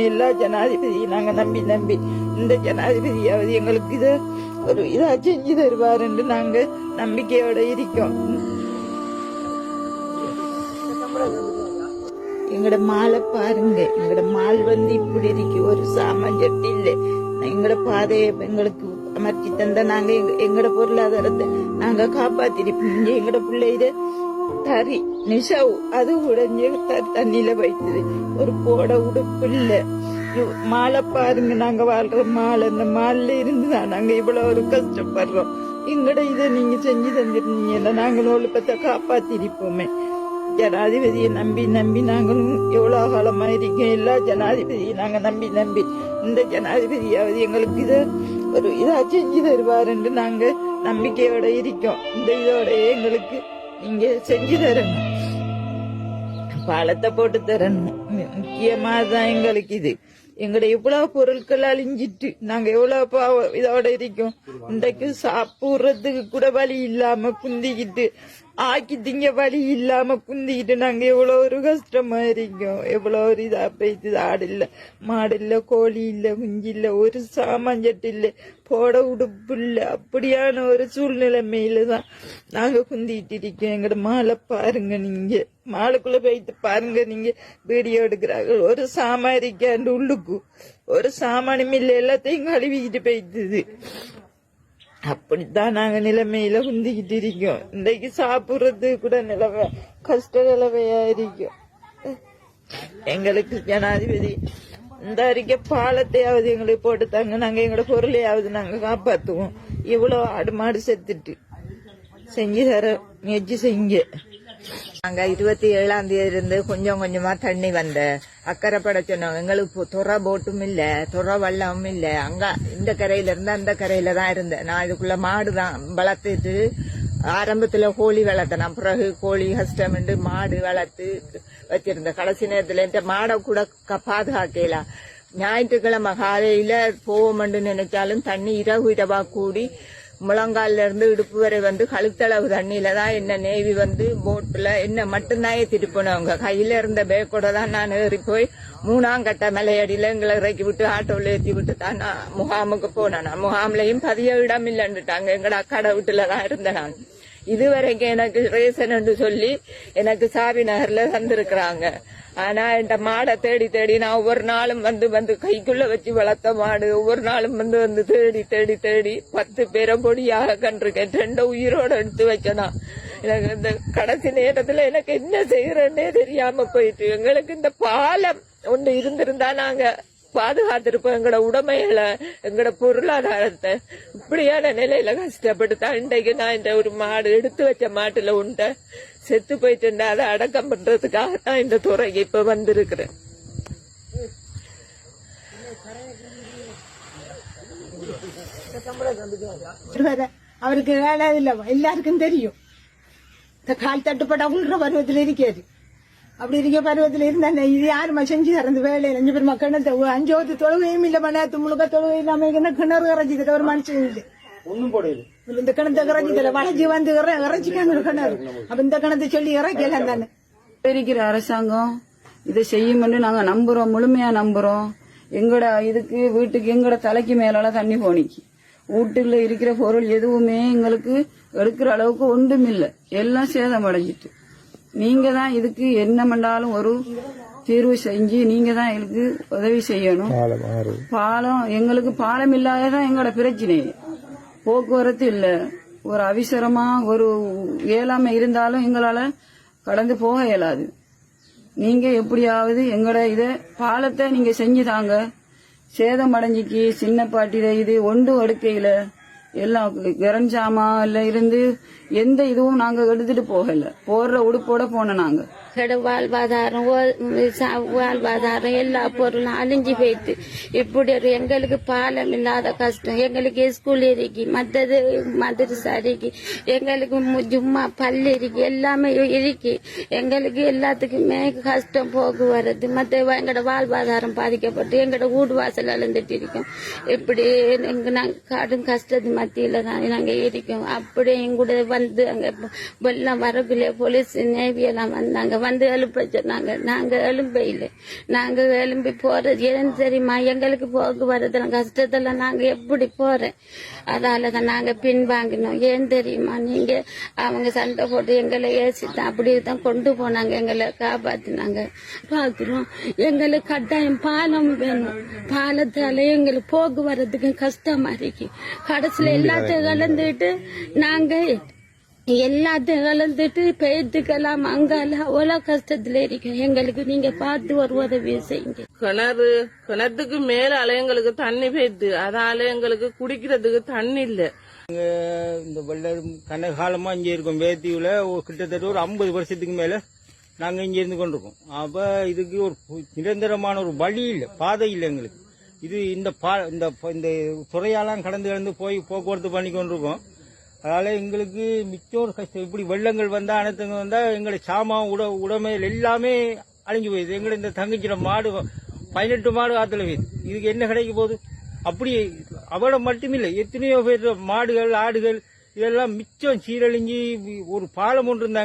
எல்லா ஜனாதிபதியும் நாங்க நம்பி நம்பி இந்த ஜனாதிபதியாவது எங்களுக்கு இத ஒரு இதா செஞ்சு தருவார் என்று நாங்க நம்பிக்கையோட இருக்கோம். எங்கட மாலை பாருங்க, எங்கட மால் இப்படி இருக்கு, ஒரு சாமான் சட்டி இல்லை. எங்கட பாதையை எங்களுக்கு அமர்த்தி தந்த நாங்க எங்கட பொருளாதாரத்தை நாங்க காப்பாத்திருப்போம். எங்கட பிள்ளையிட தறி நிஷாவு அது உடஞ்சு தண்ணியில வைத்தது, ஒரு போட உடுப்பு இல்ல. மாலை பாருங்க, நாங்க வாழ்ற மாலை, அந்த மால்ல இருந்துதான் நாங்க இவ்வளவு ஒரு கஷ்டப்படுறோம். எங்கட இதை நீங்க செஞ்சு தந்துருந்தீங்க, நாங்கள் ஒழுக்கத்தை காப்பாத்திருப்போமே. ஜனாதிபதியை நம்பி நம்பி நாங்களும் எவ்வளவு காலமா இருக்கோம். எல்லா ஜனாதிபதியும் நாங்க நம்பி நம்பி இந்த ஜனாதிபதியாவது எங்களுக்கு இத ஒரு இதா செஞ்சு தருவார் என்று நாங்க நம்பிக்கையோட இருக்கோம். இந்த இதோட எங்களுக்கு நீங்க செஞ்சு தரணும், பாலத்தை போட்டு தரணும். முக்கியமாதான் எங்களுக்கு இது. எங்கட எவ்வளவு பொருட்கள் அழிஞ்சிட்டு நாங்க எவ்வளவு இதோட இருக்கோம். இன்றைக்கு சாப்பிடுறதுக்கு கூட வழி இல்லாம குந்திக்கிட்டு, ஆக்கி திங்க வழி இல்லாம குந்திக்கிட்டு நாங்க எவ்வளவு ஒரு கஷ்டமா இருக்கோம். எவ்வளவு ஒரு இதா போயிட்டு, ஆடு இல்ல, மாடு இல்ல, கோழி இல்ல, குஞ்சு இல்ல, ஒரு சாமான்சட்டு இல்ல, போட உடுப்பு இல்ல. அப்படியான ஒரு சூழ்நிலைமையில தான் நாங்க குந்திட்டு இருக்கோம். எங்கட மாலை பாருங்க, நீங்க மாலுக்குள்ள போயிட்டு பாருங்க, நீங்க வீடியோ எடுக்கிறார்கள். ஒரு சாமான் இருக்காண்டு உள்ளுக்கு ஒரு சாமானும் இல்ல, எல்லாத்தையும் கழுவிக்கிட்டு போயிட்டுது. அப்படித்தான் நாங்க நிலைமையில குந்திக்கிட்டு இருக்கோம். இன்றைக்கு சாப்பிடுறது கூட நிலவை கஷ்ட நிலவையா இருக்கும். எங்களுக்கு ஜனாதிபதி இந்த அறிக்கை பாலத்தையாவது எங்களுக்கு போட்டு தாங்க, நாங்க எங்களோட பொருளையாவது நாங்க காப்பாத்துவோம். இவ்வளவு ஆடு மாடு செத்துட்டு செஞ்சு தர முயற்சி செய்யுங்க. நாங்க 27ஆம் தேதி இருந்து கொஞ்சம் கொஞ்சமா தண்ணி வந்த அக்கறைப்பட சொன்னோம். எங்களுக்கு துறை போட்டும் இல்ல, துறை வள்ளமும் இல்ல. அங்க இந்த கரையில இருந்து அந்த கரையில தான் இருந்தேன் நான். இதுக்குள்ள மாடுதான் வளர்த்துட்டு ஆரம்பத்துல கோழி வளர்த்தேன், பிறகு கோழி கஷ்டம் மாடு வளர்த்து வச்சிருந்தேன். கடைசி நேரத்துல இந்த மாடை கூட பாதுகாக்கலாம். ஞாயிற்றுக்கிழமை காலையில போவோம்னு நினைச்சாலும் தண்ணி இரவா கூடி முழங்கால இருந்து இடுப்பு வரை கழுத்தளவு தண்ணியில தான் என்ன நேவி போட்டுல என்ன மட்டும்தான் ஏத்திட்டு போனவங்க. கையில இருந்த பேக்கோட தான் நான் ஏறி போய் 3ஆம் கட்ட மலையடியில எங்களை இறக்கி விட்டு ஆட்டோல ஏற்றி விட்டு தான் நான் முகாமுக்கு போனேன். முகாம்லயும் பதிய இடம் இல்லைன்னுட்டாங்க. எங்கட அக்காட வீட்டுல தான் இருந்தேன் நான். இதுவரைக்கும் எனக்கு ரேசன் என்று சொல்லி எனக்கு சாவி நகர்ல தந்திருக்கிறாங்க. ஆனா இந்த மாடை தேடி தேடி நான் ஒவ்வொரு நாளும் கைக்குள்ள வச்சு வளர்த்த மாடு ஒவ்வொரு நாளும் தேடி தேடி தேடி 10 பேரை பொடியாக கண்டிருக்கேன். 2 உயிரோட எடுத்து வச்சனா. எனக்கு இந்த கடைசி நேரத்துல எனக்கு என்ன செய்யறேன்னே தெரியாம போயிட்டு, எங்களுக்கு இந்த பாலம் ஒன்று இருந்திருந்தா நாங்க பாதுகாத்திருப்போம் எங்கட உடைமைகளை, எங்கட பொருளாதாரத்தை. இப்படியான நிலையில கஷ்டப்பட்டுதான் இன்றைக்கு நான் இந்த ஒரு மாடு எடுத்து வச்ச மாட்டுல உண்ட செத்து போயிட்டு அதை அடக்கம் பண்றதுக்காகத்தான் இந்த துறைக்கு இப்ப வந்திருக்கிறேன். அவருக்கு வேலை இல்ல, எல்லாருக்கும் தெரியும். இந்த கால் தட்டுப்பட்ட உள்ள பருவத்தில் இருக்காது. அப்படி இருக்க பருவத்தில் இருந்தா இது யாருமா செஞ்சு தரது வேலையில 5 பேர் கிணத்து 5 தொழுகையும் இல்ல, மணத்து முழுக்க தொழுகை இல்லாம கிணறு கரைஞ்சிக்கிட்ட ஒரு மனுஷன் இல்லை. ஒன்னும் போடுது இந்த கிணத்தை கரைஞ்சிக்கல, வளைஞ்சி இறைச்சிக்காங்க ஒரு கிணறு. அப்ப இந்த கிணத்தை சொல்லி இறக்கல தானே. இருக்கிற அரசாங்கம் இதை செய்யும்னு நாங்க நம்புறோம், முழுமையா நம்புறோம். எங்கட இதுக்கு வீட்டுக்கு எங்கட தலைக்கு மேலால தண்ணி போனிக்கு. வீட்டுல இருக்கிற பொருள் எதுவுமே எங்களுக்கு எடுக்கிற அளவுக்கு ஒன்றும் இல்லை, எல்லாம் சேதம் அடைஞ்சிட்டு. நீங்க தான் இதுக்கு என்ன பண்ணாலும் ஒரு தீர்வு செஞ்சு நீங்க தான் எங்களுக்கு உதவி செய்யணும். பாலம் எங்களுக்கு பாலம் இல்லாததான் எங்களோட பிரச்சனை. போக்குவரத்து இல்ல, ஒரு அவசரமா ஒரு இயலாமை இருந்தாலும் எங்களால கடந்து போக இயலாது. நீங்க எப்படியாவது எங்களோட இத பாலத்தை நீங்க செஞ்சு தாங்க. சேதம் அடைஞ்சிக்கு சின்ன பாட்டில இது ஒன்றும் எடுக்கையில எல்லாம் கரஞ்சாமால இருந்து எந்த இதுவும் நாங்க எடுத்துட்டு போகல, போடுற உடுப்போட போன நாங்க. வாழ்வாதாரம் எல்லா பொருளும் அழிஞ்சு போயிட்டு இப்படி ஒரு எங்களுக்கு பாலம் இல்லாத கஷ்டம். எங்களுக்கு ஸ்கூல் இருக்கு, மற்றது மதரசா இருக்கு, எங்களுக்கு ஜும்மா பள்ளி இருக்கு, எல்லாமே இருக்கு. எங்களுக்கு எல்லாத்துக்குமே கஷ்டம் போக்குவரத்து, மற்ற எங்களோட வாழ்வாதாரம் பாதிக்கப்பட்டு எங்களோட வீடு வாசல் அழுந்துட்டு இருக்கோம். இப்படி நாங்க கடும் கஷ்டத்து மத்தியில தான் நாங்க இருக்கோம். அப்படியே எங்கூட அங்க வெள்ளம் வரக்குள்ள போலீஸ் நேவி எல்லாம் வந்தாங்க, வந்து எழுப்ப சொன்னாங்க. நாங்க எழும்ப இல்லை. நாங்க எழும்பி போறது ஏன்னு தெரியுமா, எங்களுக்கு போக்குவரத்துல கஷ்டத்துல நாங்க எப்படி போறேன். அதாலதான் நாங்க பின்வாங்கினோம். ஏன் தெரியுமா, நீங்க அவங்க சண்டை போட்டு எங்களை ஏசித்தான் அப்படிதான் கொண்டு போனாங்க, எங்களை காப்பாத்தினாங்க. பாக்குறோம் எங்களுக்கு கட்டாயம் பாலம் வேணும். பாலத்தால எங்களுக்கு போக்குவரத்துக்கு கஷ்டமா இருக்கு. கடைசியில எல்லாத்தையும் கலந்துட்டு நாங்க எல்லாத்தையும் கலந்துட்டு பெய்துக்கலாம் அங்கால அவ்வளவு கஷ்டத்துல இருக்கோம். எங்களுக்கு நீங்க பார்த்து ஒரு உதவி செய்யுங்க. கிணத்துக்கு மேல எங்களுக்கு தண்ணி பெய்து, அதால எங்களுக்கு குடிக்கிறதுக்கு தண்ணி இல்ல. இந்த வெள்ளம் கண்ண காலமா இங்க இருக்கோம். வேத்தியில கிட்டத்தட்ட ஒரு 50 வருஷத்துக்கு மேல நாங்க இங்க இருந்து கொண்டிருக்கோம். அப்ப இதுக்கு ஒரு நிரந்தரமான ஒரு வழி இல்ல, பாதை இல்ல எங்களுக்கு. இது இந்த துறையாலாம் கடந்து போய் போக்குவரத்து பண்ணி கொண்டிருக்கோம். அதனால எங்களுக்கு மிச்சம் ஒரு கஷ்டம். இப்படி வெள்ளங்கள் வந்தா அனைத்துங்க வந்தா எங்களை சாமான் உடைமைகள் எல்லாமே அழிஞ்சு போயிடுது. எங்களை இந்த தங்கச்சிட மாடு 18 மாடு ஆத்துல போயிடுது. இதுக்கு என்ன கிடைக்க போகுது? அப்படி அவட மட்டுமில்லை, எத்தனையோ பேர் மாடுகள் ஆடுகள் இதெல்லாம் மிச்சம் சீரழிஞ்சி ஒரு பாலம் ஒன்று இருந்தா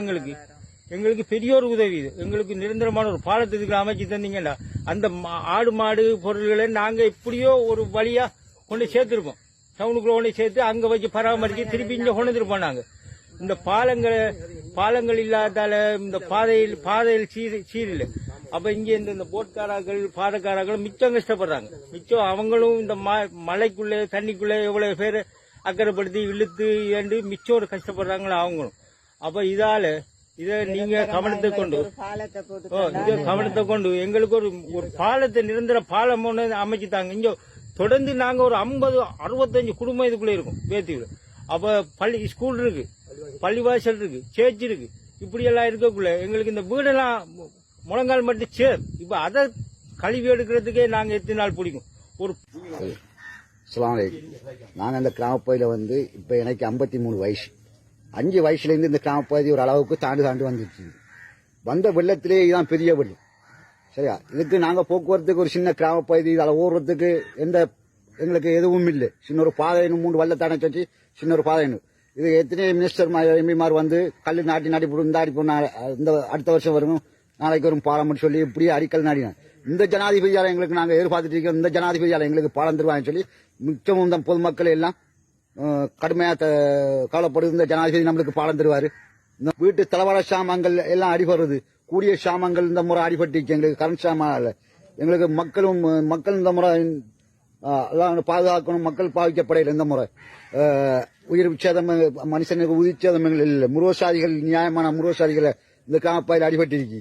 எங்களுக்கு பெரிய ஒரு உதவி. இது எங்களுக்கு நிரந்தரமான ஒரு பாலத்துக்கு அமைச்சு தந்தீங்கன்னா அந்த ஆடு மாடு பொருள்களை நாங்க எப்படியோ ஒரு வழியா கொண்டு சேர்த்திருக்கோம். டவுனுக்குள்ள கொண்டு சேர்த்து அங்க வச்சு பராமரிச்சு திருப்பி இங்க கொண்டு போனாங்க. இந்த பாலங்கள் இல்லாதால இந்த பாதையில் சீரில்லை. அப்ப இங்க இந்த போட்காரர்கள் பாதக்காரர்கள் மிச்சம் கஷ்டப்படுறாங்க. மிச்சம் அவங்களும் இந்த மலைக்குள்ள தண்ணிக்குள்ள எவ்வளவு பேர் அக்கறைப்படுத்தி இழுத்து ஏண்டு மிச்சம் ஒரு கஷ்டப்படுறாங்களோ அவங்களும். அப்ப இதை நீங்க கவனத்தை கொண்டு எங்களுக்கு ஒரு பாலத்தை நிரந்தர பாலம் ஒன்று அமைச்சுட்டாங்க. இங்க தொடர்ந்து நாங்க ஒரு 50-65 குடும்பம் இதுக்குள்ள இருக்கும் வேத்தியில. அப்ப ஸ்கூல் இருக்கு, பள்ளிவாசல் இருக்கு, சேர்ச் இருக்கு, இப்படி எல்லாம் இருக்கக்குள்ள எங்களுக்கு இந்த வீடெல்லாம் முழங்கால் மட்டும் இப்ப அதை கழுவி எடுக்கிறதுக்கே நாங்க எத்தனை நாள் பிடிக்கும். ஒரு நாங்க இந்த கிராமப்பகுதியில இப்ப எனக்கு 53 வயசு. 5 வயசுல இருந்து இந்த கிராமப்பகுதி ஒரு அளவுக்கு தாண்டு வந்துச்சு. வந்த வெள்ளத்திலே இதுதான் பெரிய வெள்ளம். சரியா, இதுக்கு நாங்க போக்குவரத்துக்கு ஒரு சின்ன கிராமப்பகுதி, அதில் ஓடுறதுக்கு எங்களுக்கு எதுவும் இல்லை. சின்ன ஒரு பாதை 3 வெள்ளத்தானே வச்சு சின்ன ஒரு பாதை. இது எத்தனை மினிஸ்டர் எம்பிமார் கல் நாட்டி போட்டு இந்த இந்த அடுத்த வருஷம் வரும், நாளைக்கு வரும் பாலம் சொல்லி இப்படியே அடிக்கல் நாடினாங்க. இந்த ஜனாதிபதியால எங்களுக்கு நாங்க எதிர்பார்த்துட்டு இருக்கோம். இந்த ஜனாதிபதியால எங்களுக்கு பாலம் தருவாங்கன்னு சொல்லி மிச்சமும் இந்த பொதுமக்கள் எல்லாம் கடுமையா கவலைப்படுது. இந்த ஜனாதிபதி நம்மளுக்கு பாலம் தருவாரு. இந்த வீட்டு தளவாட சாமான்கள் எல்லாம் அடிபடுறது, கூடிய சாமான்கள் இந்த முறை அடிபட்டுச்சு. எங்களுக்கு கரண்ட் சாமான் எங்களுக்கு மக்கள் இந்த முறை எல்லாம் பாதுகாக்கணும். மக்கள் பாதிக்கப்படையில் இந்த முறை உயிர் சேதம், மனுஷனுக்கு உயிர் சேதம் இல்லை. முருகசாதிகள், நியாயமான முருகசாதிகளை இந்த கிராமப்பகுதியில் அடிபட்டிருக்கு.